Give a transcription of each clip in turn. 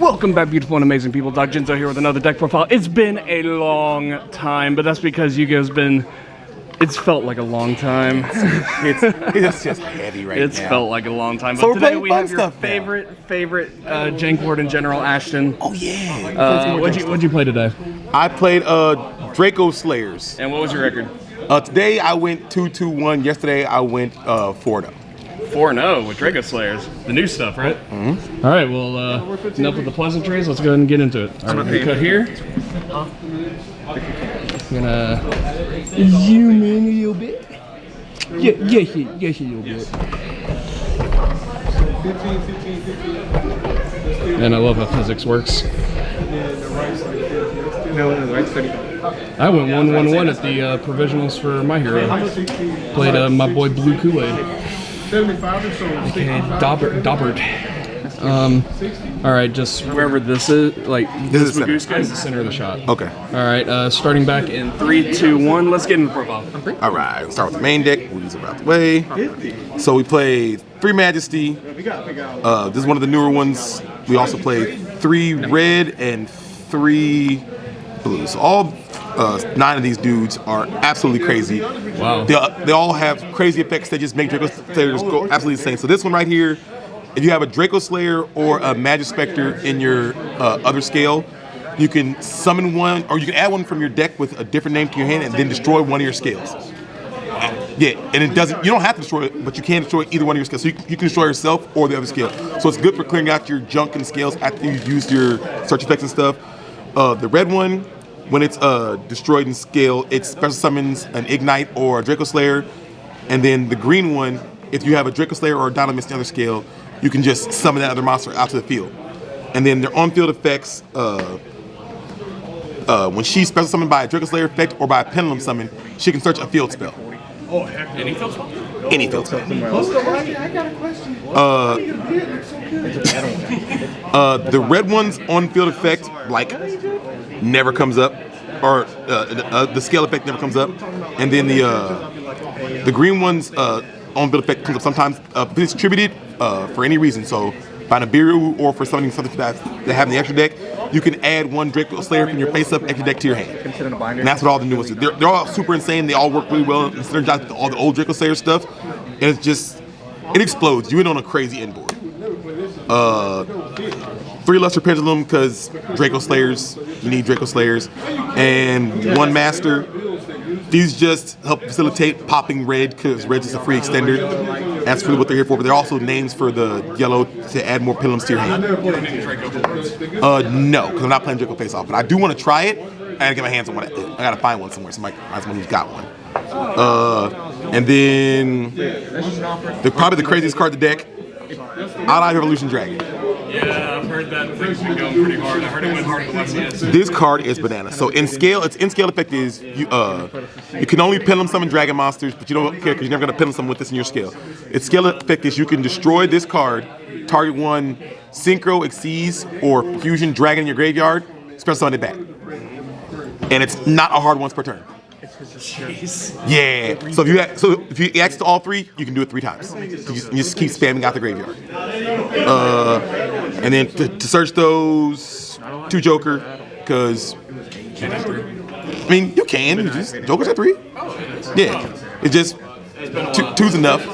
Welcome back, beautiful and amazing people. Doc Jinzo here with another deck profile. It's been a long time, but that's because Yu-Gi-Oh's been... It's felt like a long time. It's just heavy right now. It's felt like a long time. But So today we have your favorite jank board in General, Ashton. Oh yeah. What'd you play today? I played Dracoslayers. And what was your record? Today I went 2-2-1. Yesterday I went 4-0. 4-0 with Dracoslayers. The new stuff, right? Mm-hmm. All right, well, enough with the pleasantries. Let's go ahead and get into it. All right, we're gonna cut here. I'm gonna zoom in a little bit. Yes, a little bit. And I love how physics works. I went 1-1-1 at the provisionals for my hero. Played my boy Blue Kool-Aid. Okay, Daubert. All right, just wherever this is, like this Maguska is the center of the shot. Okay. All right, starting back in 3, 2, 1. Let's get into the profile. All right, we'll start with the main deck. We'll use it out the way. So we played 3 Majesty. This is one of the newer ones. We also played 3 red and 3 blue. So all 9 of these dudes are absolutely crazy. Wow. They all have crazy effects that just make Dracoslayers go absolutely insane. So this one right here, if you have a Dracoslayer or a Magispector in your other scale, you can summon one, or you can add one from your deck with a different name to your hand and then destroy one of your scales. Yeah, and it doesn't. You don't have to destroy it, but you can destroy either one of your scales. So you can destroy yourself or the other scale. So it's good for clearing out your junk and scales after you've used your search effects and stuff. The red one, when it's destroyed in scale, it special summons an Ignite or a Dracoslayer. And then the green one, if you have a Dracoslayer or a Dynamis in the other scale, you can just summon that other monster out to the field. And then their on-field effects, when she's special summoned by a Dracoslayer effect or by a Pendulum summon, she can search a field spell. Oh, heck, any field spell? Any field spell. I got a question. The red one's on-field effect, like, never comes up. Or the scale effect never comes up. And then the green one's on-field effect comes up sometimes if it's attributed for any reason. So by Nibiru or for something that they have in the extra deck, you can add one Dracoslayer from your face-up extra deck to your hand. And that's what all the new ones do. They're all super insane. They all work really well and synergize with all the old Dracoslayer stuff. And it's just, it explodes. You end on a crazy end board. 3 Luster Pendulum because Dracoslayers, you need Dracoslayers. And 1 Master. These just help facilitate popping red because red's just a free extender. That's really what they're here for, but they're also names for the yellow to add more pendulums to your hand. No, because I'm not playing Draco face off, but I do want to try it. I gotta get my hands on one. I gotta find one somewhere. Somebody who's got one. And then probably the craziest card in the deck, Odd-Eye Revolution Dragon. Yeah, I've heard that thing's been going pretty hard. I heard it went hard at the LCS. This card is bananas. So in scale, its in-scale effect is you can only pendulum summon dragon monsters, but you don't care because you're never gonna pendulum summon with this in your scale. Its scale effect is you can destroy this card, target one Synchro, Exceeds, or Fusion Dragon in your graveyard, special summon it back. And it's not a hard once per turn. Jeez. Yeah. So if you access to all 3, you can do it 3 times. You just keep spamming out the graveyard. And then to search those, 2 Joker, because I mean you can. You just Joker's at 3. Yeah. It's just 2's enough.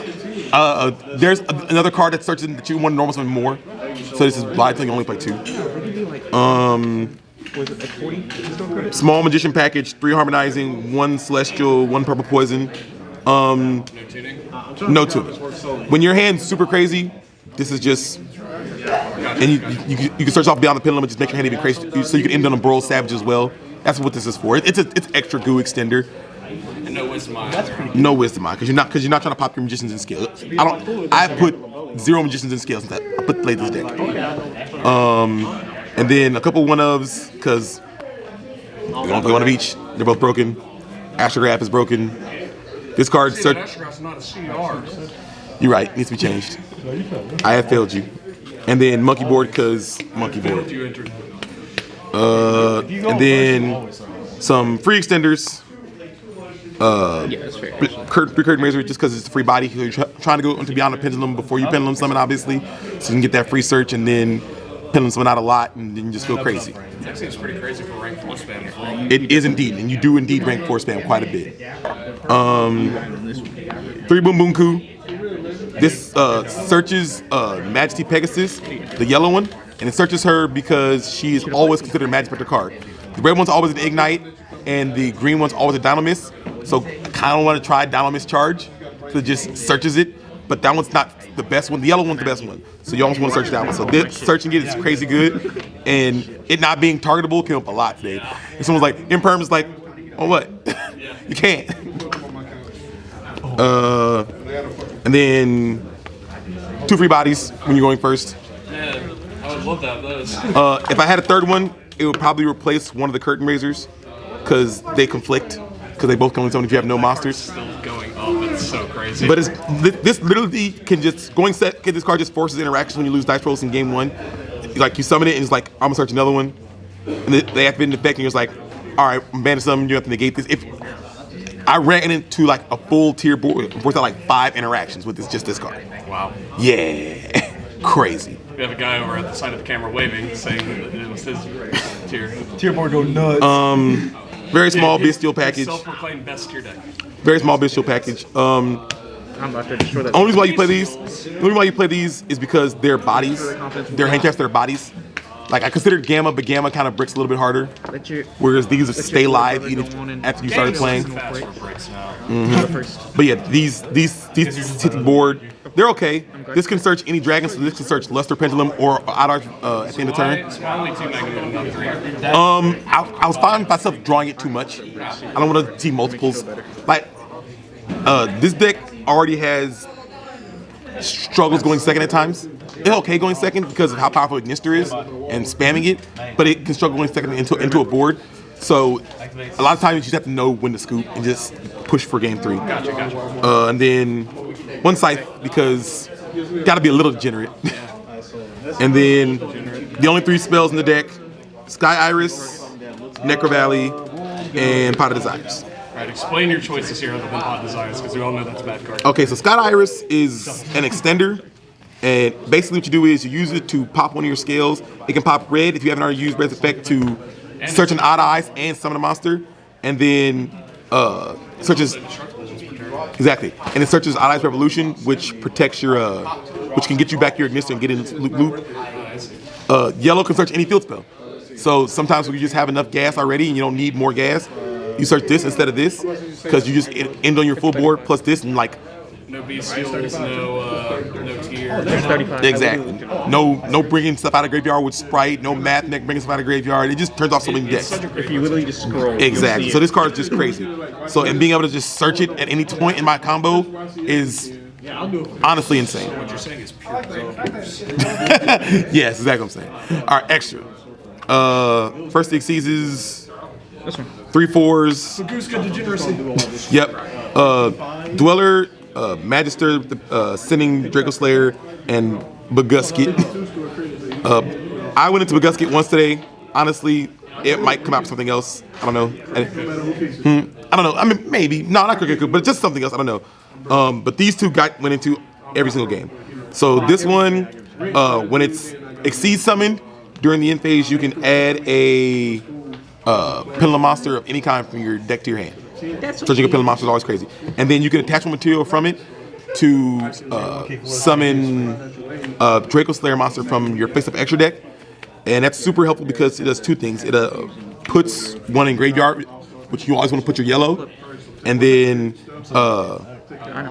There's another card that searches that you want normal summon more. So this is why I think you only play 2. Small Magician package, 3 Harmonizing, 1 Celestial, 1 Purple Poison. No tuning. When your hand's super crazy, this is just, and you can search off beyond the pendulum and just make your hand even crazy, so you can end on a Burrow Savage as well. That's what this is for. It's extra goo extender. And no Wisdom Eye. No Wisdom Eye, because you're not trying to pop your Magicians in scale. I put 0 Magicians in scale since I played this deck. And then a couple 1-ofs, because we don't play 1 of each. They're both broken. Astrograph is broken. This card... Astrograph's not a CR. You're right. It needs to be changed. I have failed you. And then Monkey Board, because Monkey Board. And then some free extenders. Recurrent Razor, just because it's a free body. You're trying to go into Beyond the Pendulum before you Pendulum Summon, obviously. So you can get that free search. And then Penning someone out a lot, and then you just go crazy. That seems pretty crazy for rank 4 spam as well. It is indeed, and you do indeed rank 4 spam quite a bit. 3 Boom Boom Coup. This searches Majesty Pegasus, the yellow one, and it searches her because she is always considered a Magic Spectre card. The red one's always an Ignite, and the green one's always a Dynamis. So I kind of want to try Dynamis Charge, so it just searches it. But that one's not the best one. The yellow one's the best one. So you almost want to search that one. So this, searching it is crazy good, and it not being targetable came up a lot today. And someone's like, Imperm is like, oh what? You can't. And then 2 free bodies when you're going first. Man, I would love to have those. If I had a third one, it would probably replace one of the curtain raisers because they conflict. Because they both come in zone if you have no monsters. Still going up, it's so crazy. But this literally can just this card just forces interactions when you lose dice rolls in game 1. Like you summon it and it's like I'm gonna search another one, and they activate an effect and you're just like, all right, I'm banning something. You have to negate this. If I ran into like a full tier board, worth out like 5 interactions with this card. Wow. Yeah, crazy. We have a guy over at the side of the camera waving, saying that it was his tier. Tier board go nuts. Very small bestial package. Self-proclaimed best tier deck. Very small bestial package. I'm about to destroy that. Only reason why you play these, the only reason why you play these is because their bodies, their handicaps, their bodies. Like I considered Gamma, but Gamma kind of bricks a little bit harder. Whereas these stay live even after you started playing. But yeah, these hit the board. They're okay. This can search any dragon, so this can search Luster Pendulum or Oddar at the end of the turn. Only 2 Magnum, not 3. I was finding myself drawing it too much. I don't want to see multiples. Like this deck already has struggles going second at times. It's okay going second because of how powerful Ignister is and spamming it, but it can struggle going second into a board. So a lot of times you just have to know when to scoop and just push for game 3. Gotcha. And then 1 Scythe because gotta be a little degenerate. And then the only 3 spells in the deck: Sky Iris, Necro Valley, and Pot of Desires. Right, explain your choices here other than Pot Desires, because we all know that's a bad card. Okay, so Sky Iris is an extender, and basically what you do is you use it to pop one of your scales. It can pop red if you haven't already used red's effect to search an Odd Eyes and summon a monster, and then searches exactly, and it searches Odd Eyes Revolution, which protects your which can get you back your Ignister and get in loop. Yellow can search any field spell. So sometimes when you just have enough gas already and you don't need more gas, you search this instead of this because you just end on your full board plus this and like No bestials, no tier. exactly. No bringing stuff out of graveyard with Sprite. No Math Neck bringing stuff out of graveyard. It just turns off so many decks. If you literally just scroll. Exactly. So this card is just crazy. So and being able to just search it at any point in my combo is honestly insane. What you're saying is pure Yes, exactly what I'm saying. All right, extra. First thing sees is 3 4s. Baguska Degeneracy. Yep. Dweller, Magister, Sinning, Dracoslayer, and Bagusket. I went into Bagusket once today. Honestly, it might come out for something else. I don't know. I don't know. I mean, maybe. No, not Cricket Cook, but just something else. I don't know. But these two went into every single game. So this one, when it's Exceed summoned, during the end phase, you can add a Pendulum monster of any kind from your deck to your hand. Searching a Pendulum monster is always crazy. And then you can attach one material from it to summon a Dracoslayers monster from your face-up extra deck. And that's super helpful because it does 2 things. It puts one in graveyard, which you always want to put your yellow. And then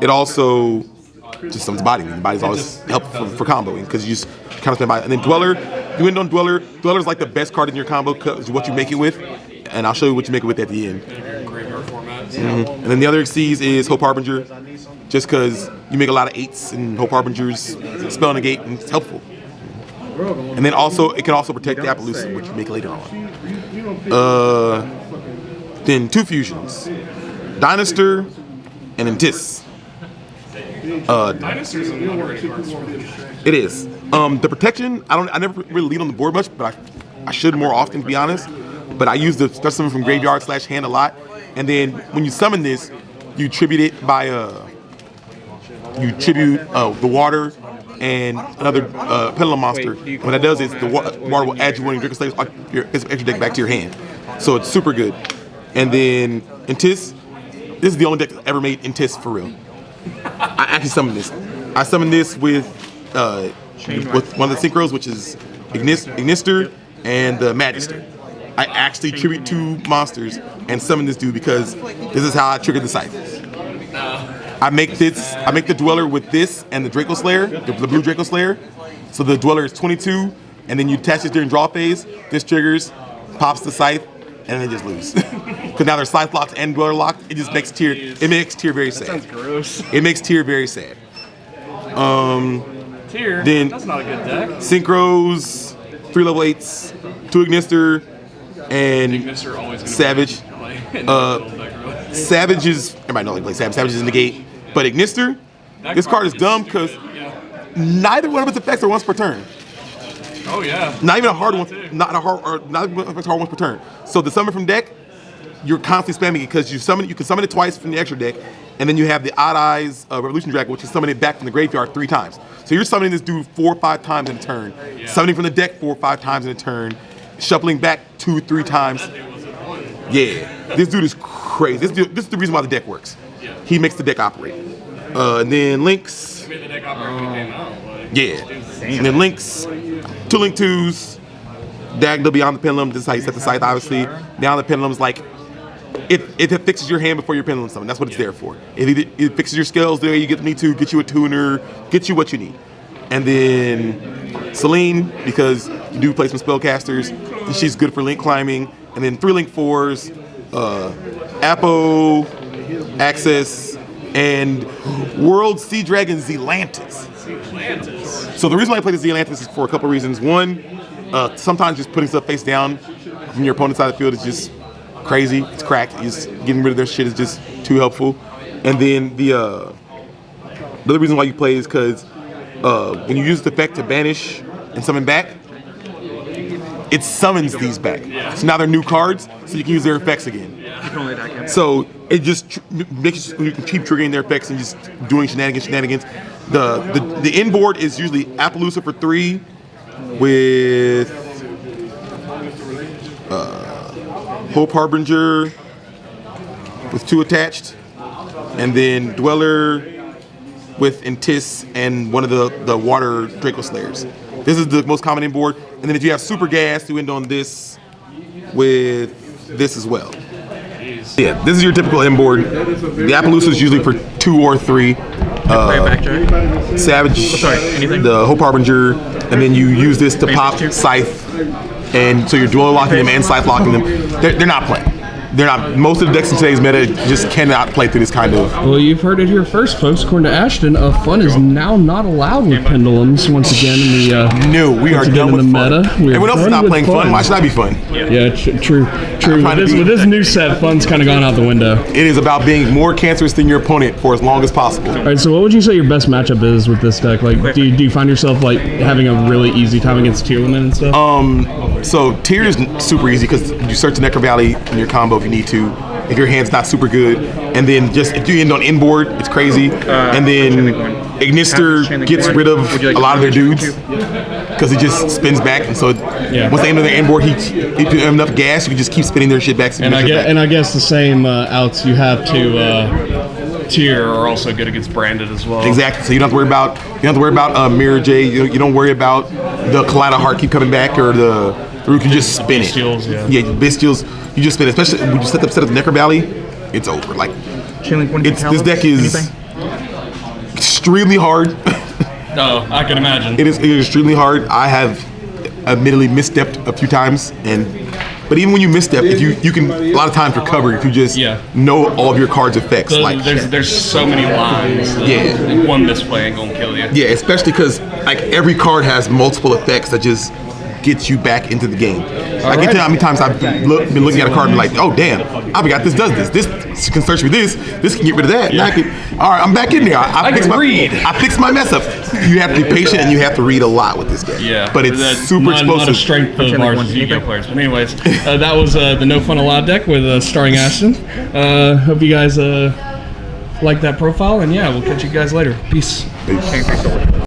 it also just summons body. The body's always helpful for comboing because you just kind of spend body. And then Dweller, you end on Dweller. Dweller's like the best card in your combo because what you make it with. And I'll show you what you make it with at the end. And then the other Xyz is Hope Harbinger, just because you make a lot of 8s and Hope Harbinger's spell negate and it's helpful. And then also it can also protect the Appaloosa, which you make later on. Then 2 fusions, Dynaster and Entis. Dynaster's an underrated card. It is. The protection, I never really lead on the board much, but I should more often, to be honest. But I use the special summon from graveyard / hand a lot. And then when you summon this, you tribute it by the water and another Pendulum monster. What that does is the water will add you one of your Dracoslayers, your extra deck back to your hand. So it's super good. And then in Tis, this is the only deck I ever made in Tis for real. I actually summoned this. I summoned this with one of the synchros, which is Ignister and the Magister. I actually tribute 2 monsters and summon this dude because this is how I triggered the Scythe. I make the Dweller with this and the Dracoslayer, the blue Dracoslayer. So the Dweller is 22, and then you attach this during draw phase. This triggers, pops the Scythe, and then just lose. Because now they're Scythe locked and Dweller locked. It just makes Tier. It makes Tier very sad. That sounds gross. It makes Tier very sad. Tier. Then That's not a good deck. Synchros, 3 level 8s, 2 Ignister, and Ignister always gonna Savage. Savage is, everybody knows like play Savage. Savage is negate, but Ignister, this card is dumb because neither one of its effects are once per turn. Oh yeah. Not even a hard one, not even a hard once per turn. So the summon from deck, you're constantly spamming it because you can summon it twice from the extra deck, and then you have the Odd Eyes Revolution Dragon, which is summoning it back from the graveyard 3 times. So you're summoning this dude 4 or 5 times in a turn, summoning from the deck 4 or 5 times in a turn, shuffling back 2 or 3 times. Yeah, this dude is crazy. This is the reason why the deck works. He makes the deck operate. And then Links. Yeah. And then Links, 2 Link 2s, Diagonal Beyond the Pendulum. This is how you set the Scythe, obviously. Beyond the Pendulum is like, it fixes your hand before your Pendulum summon. That's what it's there for. It fixes your skills the way you need to, get you a tuner, get you what you need. And then Celine, because you do play some spellcasters, she's good for link climbing. And then 3 Link 4s, Apo, Access, and World Sea Dragon Zealantis. So the reason why I play the Zealantis is for a couple reasons. One, sometimes just putting stuff face down from your opponent's side of the field is just crazy. It's cracked. Just getting rid of their shit is just too helpful. And then the other reason why you play is because when you use the effect to banish and summon back, it summons these back. So now they're new cards, so you can use their effects again. So it just makes you can keep triggering their effects and just doing shenanigans. The inboard is usually Appaloosa for 3 with Hope Harbinger with 2 attached, and then Dweller with Intis and one of the water Dracoslayers. This is the most common inboard. And then if you have Super Gas, you end on this with this as well. Yeah, this is your typical inboard. The Appaloosa is usually for 2 or 3. Savage, the Hope Harbinger, and then you use this to pop Scythe. And so you're dual locking them and Scythe locking them. They're not playing. They're not. Most of the decks in today's meta just cannot play through this kind of. Well, you've heard it here first, folks. According to Ashton, fun is now not allowed with pendulums once again in the. No, we are done with fun. Everyone else is not playing fun. Why should I be fun? Yeah, true. With this new set, fun's kind of gone out the window. It is about being more cancerous than your opponent for as long as possible. All right, so what would you say your best matchup is with this deck? Like, do you find yourself like having a really easy time against Tier women and stuff? So Tier is super easy because you search the Necro Valley in your combo if you need to. If your hand's not super good, and then just if you end on inboard, it's crazy. And then Ignister gets rid of a lot of their dudes because he just spins back, and so once they end on their inboard, if you have enough gas, you can just keep spinning their shit back. And I guess the same outs you have to Tier are also good against branded as well. Exactly. So you don't have to worry about Mirror J. You don't worry about the Kaleida Heart keep coming back or you can just spin it. Bestials, Bestials. You just spin it. Especially when you set up the Necro Valley, it's over. Like this deck is extremely hard. Oh, I can imagine. It is extremely hard. I have admittedly misstepped a few times, but even when you misstep, if you can a lot of times recover if you just know all of your cards' effects. Like there's so many lines. One misplay ain't gonna kill you. Yeah, especially because like every card has multiple effects that just gets you back into the game. I can tell you how many times I've been looking at a card and be like, oh damn, I forgot this does this. This can search for this can get rid of that. All right, I'm back in there. I fixed my mess up. You have to be patient and you have to read a lot with this game. Yeah, but it's super explosive. Not a strength of our Yu-Gi-Oh players. But anyways, that was the No Fun Allowed deck with starring Ashton. Hope you guys like that profile, and we'll catch you guys later. Peace. Peace.